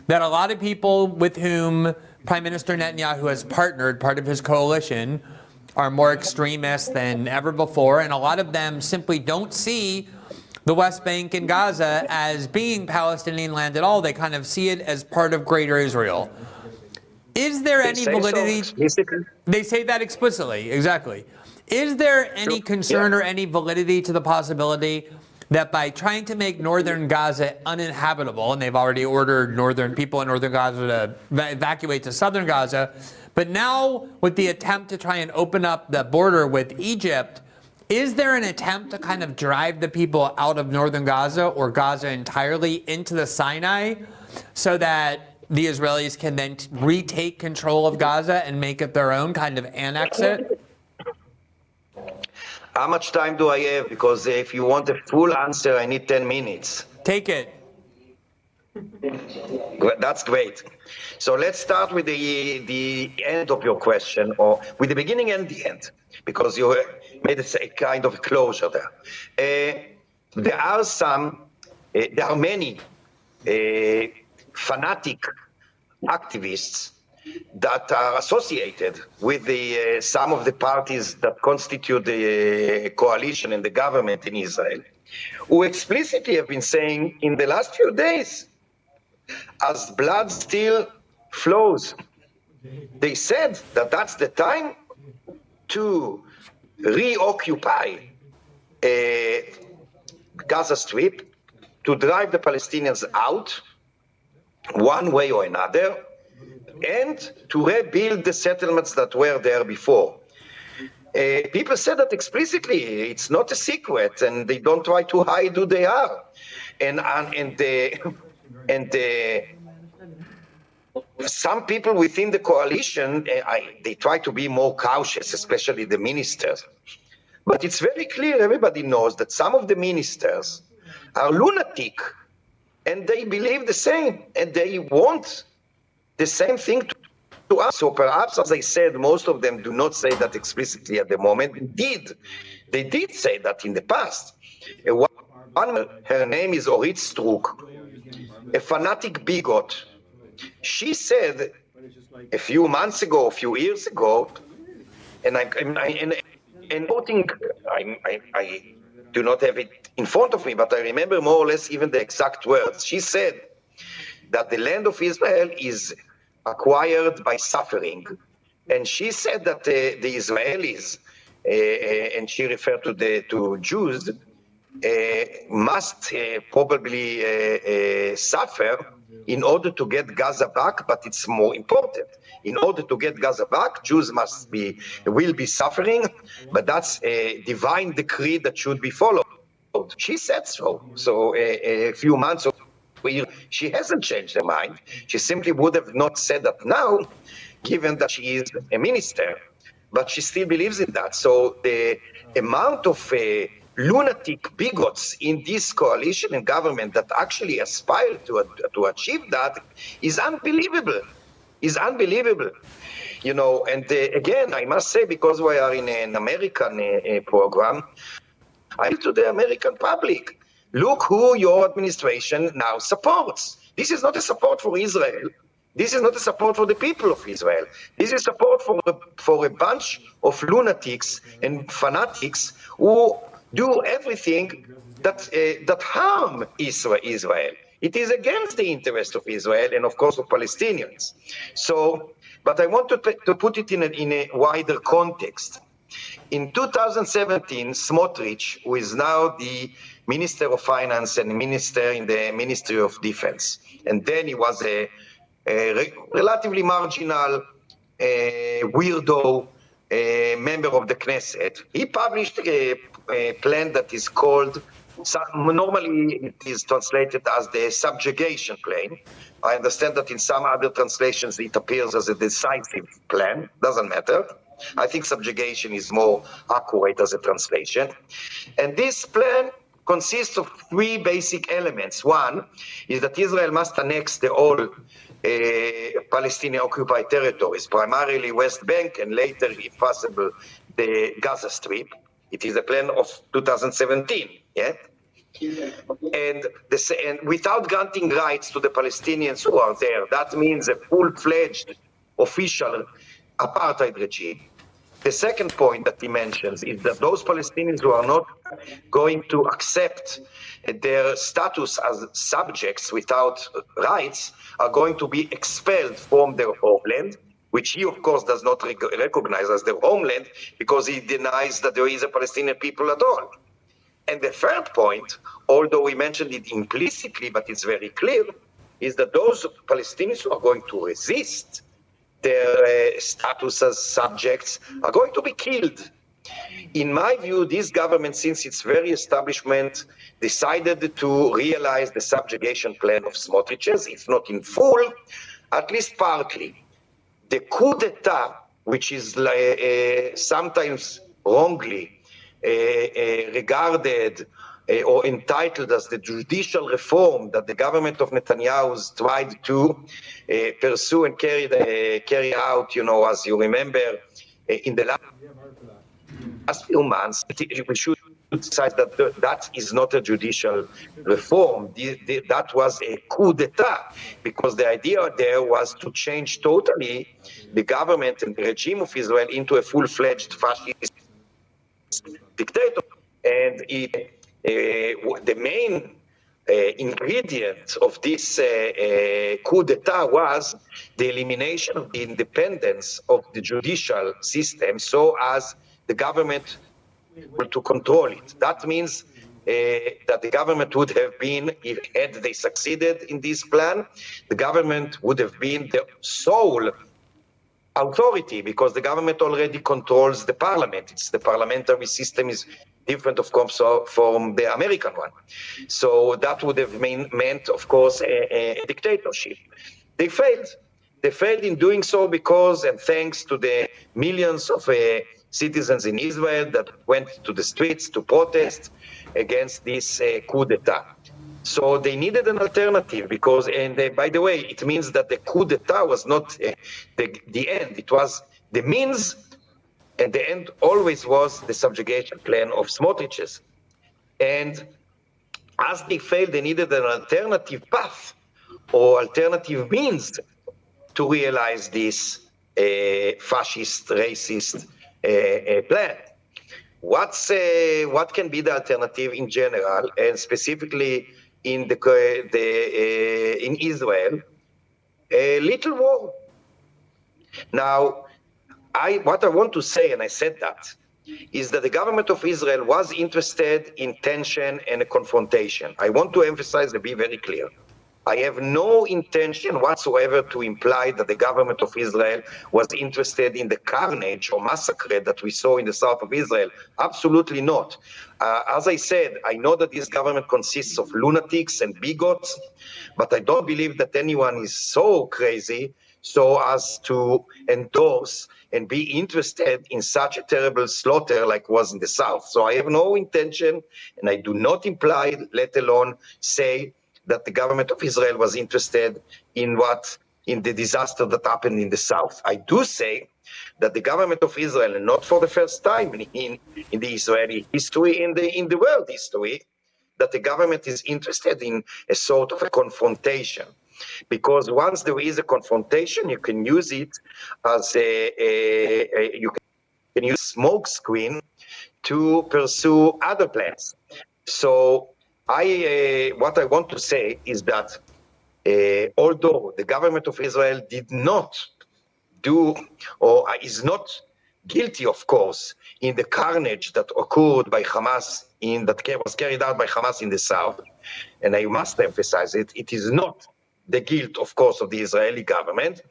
that a lot of people with whom Prime Minister Netanyahu has partnered, part of his coalition, are more extremist than ever before, and a lot of them simply don't see the West Bank and Gaza as being Palestinian land at all. They kind of see it as part of Greater Israel. Is there any validity? They say that explicitly, exactly. Is there any concern or any validity to the possibility that by trying to make northern Gaza uninhabitable, and they've already ordered northern people in northern Gaza to evacuate to southern Gaza, but now with the attempt to try and open up the border with Egypt, is there an attempt to kind of drive the people out of northern Gaza or Gaza entirely into the Sinai so that the Israelis can then retake control of Gaza and make it their own, kind of annex it? How much time do I have? Because if you want a full answer, I need 10 minutes. Take it. That's great. So let's start with the end of your question, or with the beginning and the end, because you made a kind of a closure there. There are many fanatic activists that are associated with some of the parties that constitute the coalition and the government in Israel, who explicitly have been saying in the last few days, as blood still flows, they said that that's the time to reoccupy Gaza Strip, to drive the Palestinians out one way or another, and to rebuild the settlements that were there before. People said that explicitly. It's not a secret, and they don't try to hide who they are. Some people within the coalition, they try to be more cautious, especially the ministers. But it's very clear, everybody knows that some of the ministers are lunatic, and they believe the same, and they want the same thing to us. So perhaps, as I said, most of them do not say that explicitly at the moment. They did say that in the past. Her name is Orit Struk, a fanatic bigot. She said a few months ago, a few years ago, and I do not have it in front of me, but I remember more or less even the exact words. She said that the land of Israel is acquired by suffering. And she said that the Israelis, and she referred to Jews, must probably suffer in order to get Gaza back, but it's more important. In order to get Gaza back, Jews will be suffering, but that's a divine decree that should be followed. She said so. So a few months ago, she hasn't changed her mind. She simply would have not said that now, given that she is a minister, but she still believes in that. So the amount of lunatic bigots in this coalition and government that actually aspire to achieve that is unbelievable. You know, and again, I must say, because we are in an American program, I to the American public, look who your administration now supports. This is not a support for Israel. This is not a support for the people of Israel. This is support for a bunch of lunatics and fanatics who do everything that harm Israel. It is against the interest of Israel and, of course, of Palestinians. So, but I want to put it in a wider context. In 2017, Smotrich, who is now the Minister of Finance and Minister in the Ministry of Defense, and then he was a relatively marginal, weirdo member of the Knesset. He published a plan that is called, normally it is translated as the subjugation plan. I understand that in some other translations it appears as a decisive plan. Doesn't matter. I think subjugation is more accurate as a translation. And this plan consists of three basic elements. One is that Israel must annex the whole Palestinian occupied territories, primarily West Bank and later, if possible, the Gaza Strip. It is a plan of 2017. Yeah. And without granting rights to the Palestinians who are there, that means a full-fledged official apartheid regime. The second point that he mentions is that those Palestinians who are not going to accept their status as subjects without rights are going to be expelled from their homeland, which he, of course, does not recognize as their homeland because he denies that there is a Palestinian people at all. And the third point, although we mentioned it implicitly, but it's very clear, is that those Palestinians who are going to resist their status as subjects are going to be killed. In my view, this government, since its very establishment, decided to realize the subjugation plan of Smotrich's, if not in full, at least partly. The coup d'etat, which is sometimes wrongly regarded or entitled as the judicial reform that the government of Netanyahu has tried to pursue and carry out, as you remember, in the last few months, we should emphasize that that is not a judicial reform. That was a coup d'etat, because the idea there was to change totally the government and the regime of Israel into a full-fledged fascist dictator. And the main ingredient of this coup d'etat was the elimination of the independence of the judicial system so as the government to control it. That means that the government would have been, had they succeeded in this plan, the government would have been the sole authority, because the government already controls the parliament. It's the parliamentary system is different, of course, from the American one. So that would have meant, of course, a dictatorship. They failed. They failed in doing so because, and thanks to the millions of citizens in Israel that went to the streets to protest against this coup d'etat. So they needed an alternative because, and by the way, it means that the coup d'etat was not the end. It was the means, and the end always was the subjugation plan of Smotrich's. And as they failed, they needed an alternative path or alternative means to realize this fascist, racist plan. What can be the alternative in general, and specifically in in Israel? A little war. Now, what I want to say, and I said that, is that the government of Israel was interested in tension and a confrontation. I want to emphasize and be very clear. I have no intention whatsoever to imply that the government of Israel was interested in the carnage or massacre that we saw in the south of Israel. Absolutely not. As I said, I know that this government consists of lunatics and bigots, but I don't believe that anyone is so crazy so as to endorse and be interested in such a terrible slaughter like was in the south. So I have no intention, and I do not imply, let alone say, that the government of Israel was interested in the disaster that happened in the south. I do say that the government of Israel, and not for the first time in the Israeli history, in the world history, that the government is interested in a sort of a confrontation. Because once there is a confrontation, you can use it as you can use smoke screen to pursue other plans. So what I want to say is that although the government of Israel did not do, or is not guilty, of course, in the carnage that occurred by Hamas, that was carried out by Hamas in the south, and I must emphasize it is not the guilt, of course, of the Israeli government.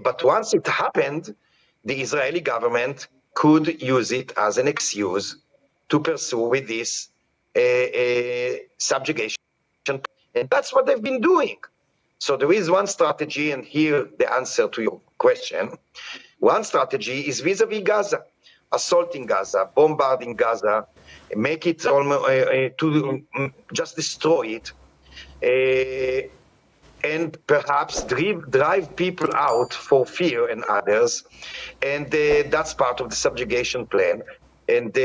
But once it happened, the Israeli government could use it as an excuse to pursue with this subjugation. And that's what they've been doing. So there is one strategy, and here the answer to your question. One strategy is vis-a-vis Gaza, assaulting Gaza, bombarding Gaza, make it almost to just destroy it, and perhaps drive people out for fear and others. And that's part of the subjugation plan. And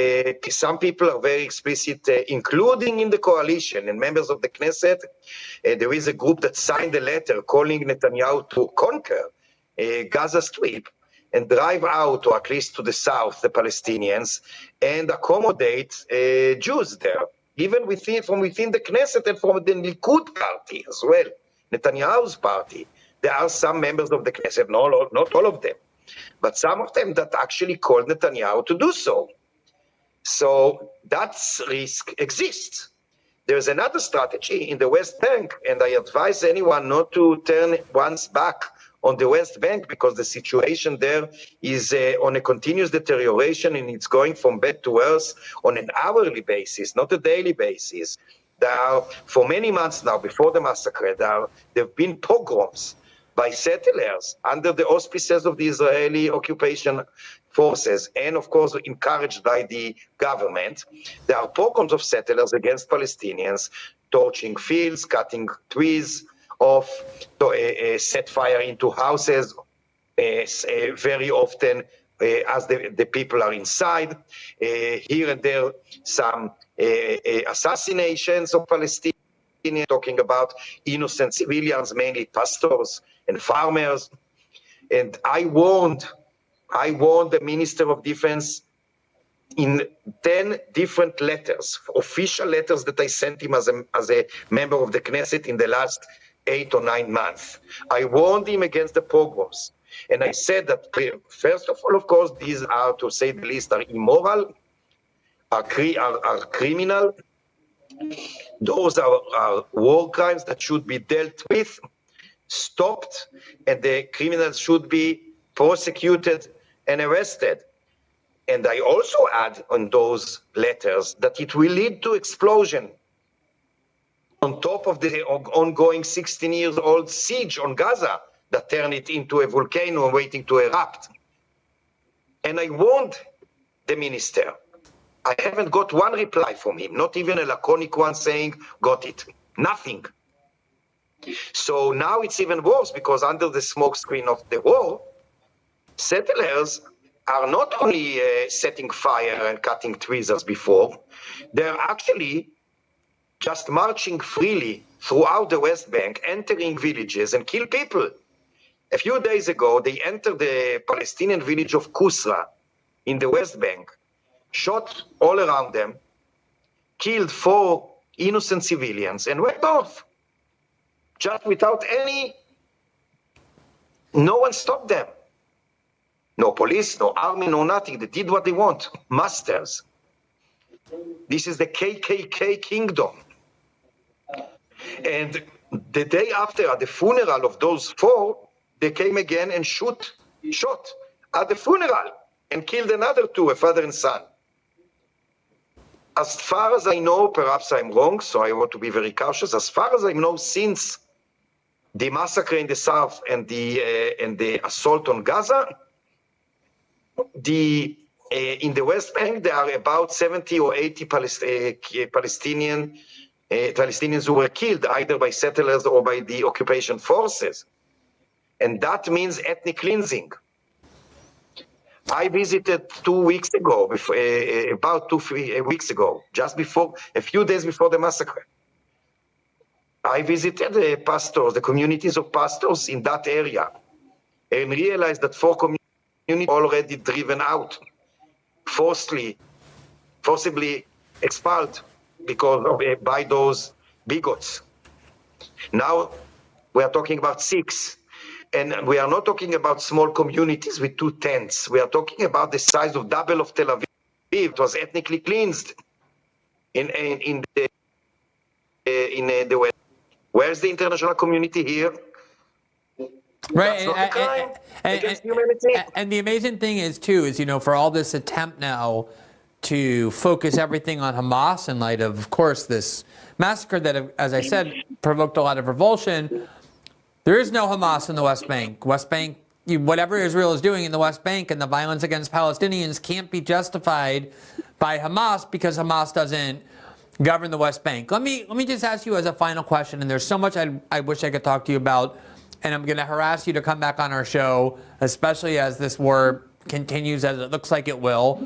some people are very explicit, including in the coalition and members of the Knesset. There is a group that signed a letter calling Netanyahu to conquer Gaza Strip and drive out, or at least to the south, the Palestinians, and accommodate Jews there, even from within the Knesset and from the Likud party as well, Netanyahu's party. There are some members of the Knesset, not all of them, but some of them that actually called Netanyahu to do so. So that risk exists. There's another strategy in the West Bank, and I advise anyone not to turn one's back on the West Bank because the situation there is on a continuous deterioration, and it's going from bad to worse on an hourly basis, not a daily basis. There are, for many months now, before the massacre, there have been pogroms by settlers under the auspices of the Israeli occupation forces, and of course encouraged by the government. There are pogroms of settlers against Palestinians, torching fields, cutting trees off, set fire into houses, very often as the people are inside. Here and there, some assassinations of Palestinians, talking about innocent civilians, mainly pastors and farmers. And I warned the Minister of Defense in 10 different letters, official letters that I sent him as a member of the Knesset in the last 8 or 9 months. I warned him against the pogroms. And I said that, first of all, of course, these are, to say the least, are immoral, are criminal. Those are war crimes that should be dealt with, stopped, and the criminals should be prosecuted and arrested. And I also add on those letters that it will lead to explosion on top of the ongoing 16-year-old siege on Gaza that turned it into a volcano waiting to erupt. And I warned the minister. I haven't got one reply from him, not even a laconic one saying, got it. Nothing. So now it's even worse because under the smokescreen of the war, settlers are not only setting fire and cutting trees as before, they're actually just marching freely throughout the West Bank, entering villages and kill people. A few days ago, they entered the Palestinian village of Kusra in the West Bank, shot all around them, killed 4 innocent civilians, and went off. Just without no one stopped them. No police, no army, no nothing. They did what they want. Masters. This is the KKK kingdom. And the day after, at the funeral of those 4, they came again and shot at the funeral and killed another 2, a father and son. As far as I know, perhaps I'm wrong, so I want to be very cautious. As far as I know, since the massacre in the south and the assault on Gaza, in the West Bank there are about 70 or 80 Palestinians who were killed either by settlers or by the occupation forces, and that means ethnic cleansing. I visited 2 weeks ago, about 2-3 weeks ago, just before, a few days before the massacre. I visited the communities of pastors in that area, and realized that 4 communities already driven out, forcibly expelled by those bigots. Now we are talking about 6. And we are not talking about small communities with 2 tents. We are talking about the size of double of Tel Aviv. It was ethnically cleansed in the West. Where's the international community here? Right. That's not a crime against humanity. And the amazing thing is, too, is, for all this attempt now to focus everything on Hamas in light of course, this massacre that, as I said, provoked a lot of revulsion. There is no Hamas in the West Bank. West Bank, whatever Israel is doing in the West Bank and the violence against Palestinians can't be justified by Hamas because Hamas doesn't govern the West Bank. Let me just ask you as a final question, and there's so much I wish I could talk to you about, and I'm going to harass you to come back on our show, especially as this war continues as it looks like it will.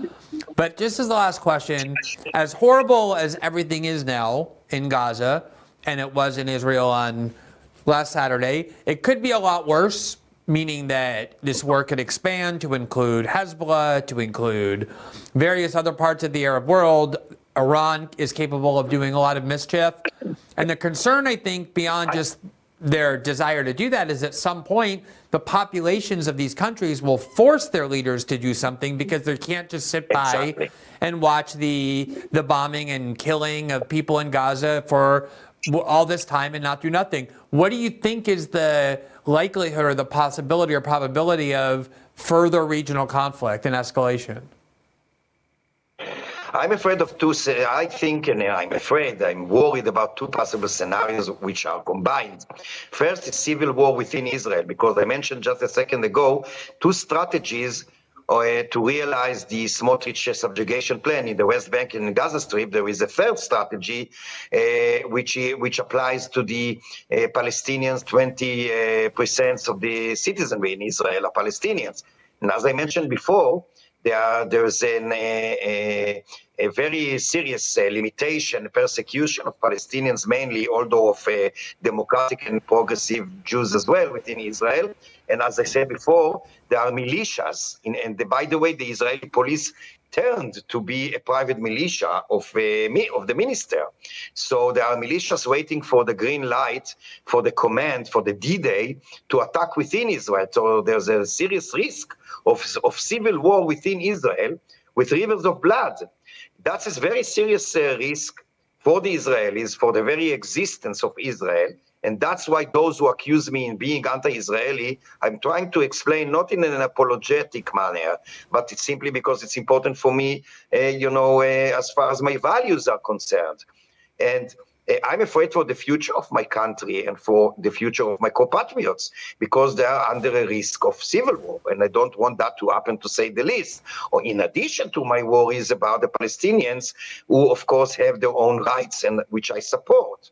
But just as the last question, as horrible as everything is now in Gaza, and it was in Israel on last Saturday, it could be a lot worse, meaning that this war could expand to include Hezbollah, to include various other parts of the Arab world. Iran is capable of doing a lot of mischief. And the concern, I think, beyond just their desire to do that is at some point, the populations of these countries will force their leaders to do something because they can't just sit by and watch the bombing and killing of people in Gaza for all this time and not do nothing. What do you think is the likelihood or the possibility or probability of further regional conflict and escalation? I'm afraid of two. I think, and I'm worried about two possible scenarios which are combined. First is civil war within Israel, because I mentioned just a second ago two strategies to realize the Smotrich subjugation plan in the West Bank and Gaza Strip. There is a third strategy which applies to the Palestinians. 20% of the citizenry in Israel are Palestinians, and as I mentioned before, there's a very serious limitation, persecution of Palestinians mainly, although of democratic and progressive Jews as well within Israel. And as I said before, there are militias. By the way, the Israeli police turned to be a private militia of the minister. So there are militias waiting for the green light, for the command, for the D-Day to attack within Israel. So there's a serious risk of civil war within Israel with rivers of blood. That's a very serious risk for the Israelis, for the very existence of Israel. And that's why those who accuse me in being anti-Israeli, I'm trying to explain not in an apologetic manner, but it's simply because it's important for me, as far as my values are concerned. And I'm afraid for the future of my country and for the future of my compatriots, because they are under a risk of civil war, and I don't want that to happen, to say the least. Or in addition to my worries about the Palestinians, who of course have their own rights and which I support.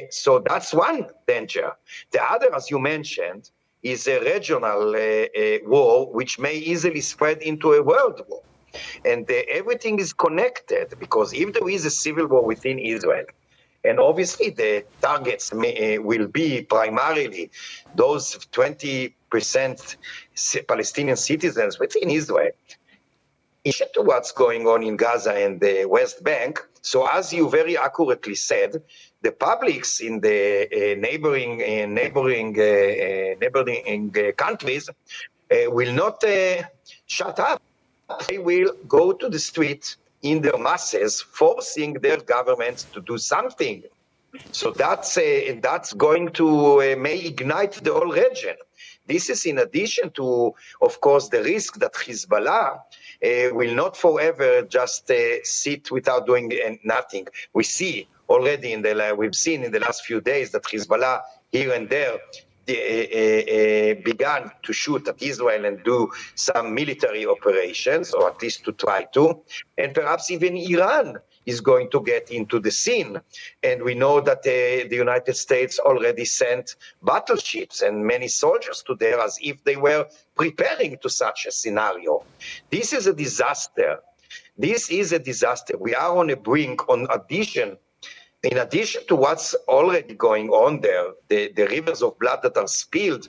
So that's one danger. The other, as you mentioned, is a regional war which may easily spread into a world war. And everything is connected, because if there is a civil war within Israel, and obviously the targets will be primarily those 20% Palestinian citizens within Israel, in addition to what's going on in Gaza and the West Bank. So as you very accurately said, the publics in the neighboring countries will not shut up. They will go to the street in their masses, forcing their governments to do something. So that's going to may ignite the whole region. This is in addition to, of course, the risk that Hezbollah will not forever just sit without doing nothing. We've seen in the last few days that Hezbollah here and there began to shoot at Israel and do some military operations, or at least to try to, and perhaps even Iran is going to get into the scene. And we know that the United States already sent battleships and many soldiers to there as if they were preparing to such a scenario. This is a disaster. This is a disaster. We are on a brink, in addition to what's already going on there, the rivers of blood that are spilled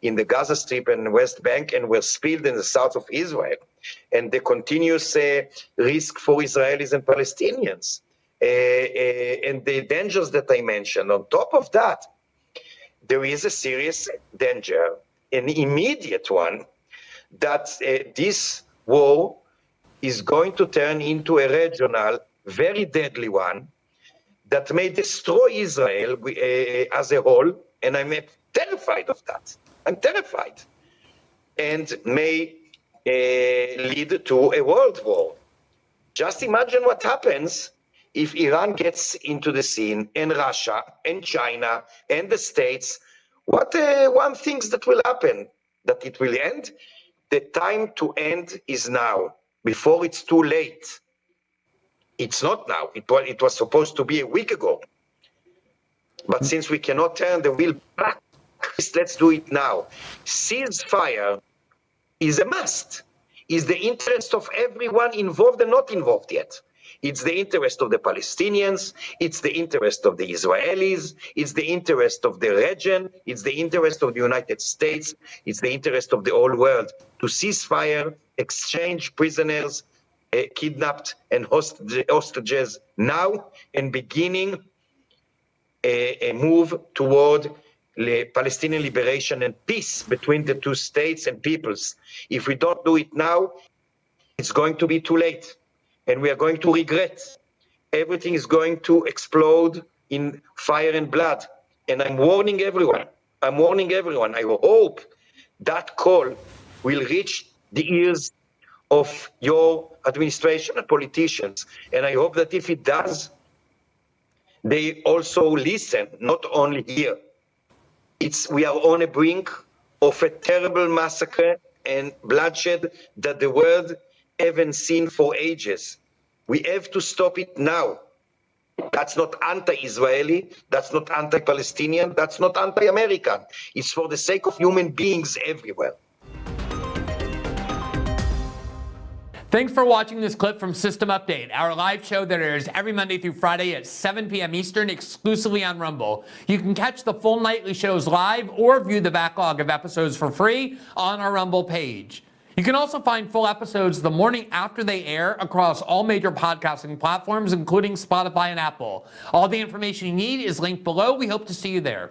in the Gaza Strip and West Bank and were spilled in the south of Israel, and the continuous risk for Israelis and Palestinians, and the dangers that I mentioned. On top of that, there is a serious danger, an immediate one, that this war is going to turn into a regional, very deadly one, that may destroy Israel as a whole, and I'm terrified of that. I'm terrified. And may lead to a world war. Just imagine what happens if Iran gets into the scene, and Russia, and China, and the States. What one thinks that will happen? That it will end? The time to end is now, before it's too late. It's not now. It was supposed to be a week ago. But since we cannot turn the wheel back, let's do it now. Ceasefire is a must, is the interest of everyone involved and not involved yet. It's the interest of the Palestinians, it's the interest of the Israelis, it's the interest of the region, it's the interest of the United States, it's the interest of the whole world to cease fire, exchange prisoners, kidnapped and hostages now, and beginning a move toward Palestinian liberation and peace between the two states and peoples. If we don't do it now, it's going to be too late, and we are going to regret. Everything is going to explode in fire and blood. And I'm warning everyone. I hope that call will reach the ears of your administration and politicians. And I hope that if it does, they also listen, not only hear. We are on a brink of a terrible massacre and bloodshed that the world haven't seen for ages. We have to stop it now. That's not anti-Israeli, that's not anti-Palestinian, that's not anti-American. It's for the sake of human beings everywhere. Thanks for watching this clip from System Update, our live show that airs every Monday through Friday at 7 p.m. Eastern, exclusively on Rumble. You can catch the full nightly shows live or view the backlog of episodes for free on our Rumble page. You can also find full episodes the morning after they air across all major podcasting platforms, including Spotify and Apple. All the information you need is linked below. We hope to see you there.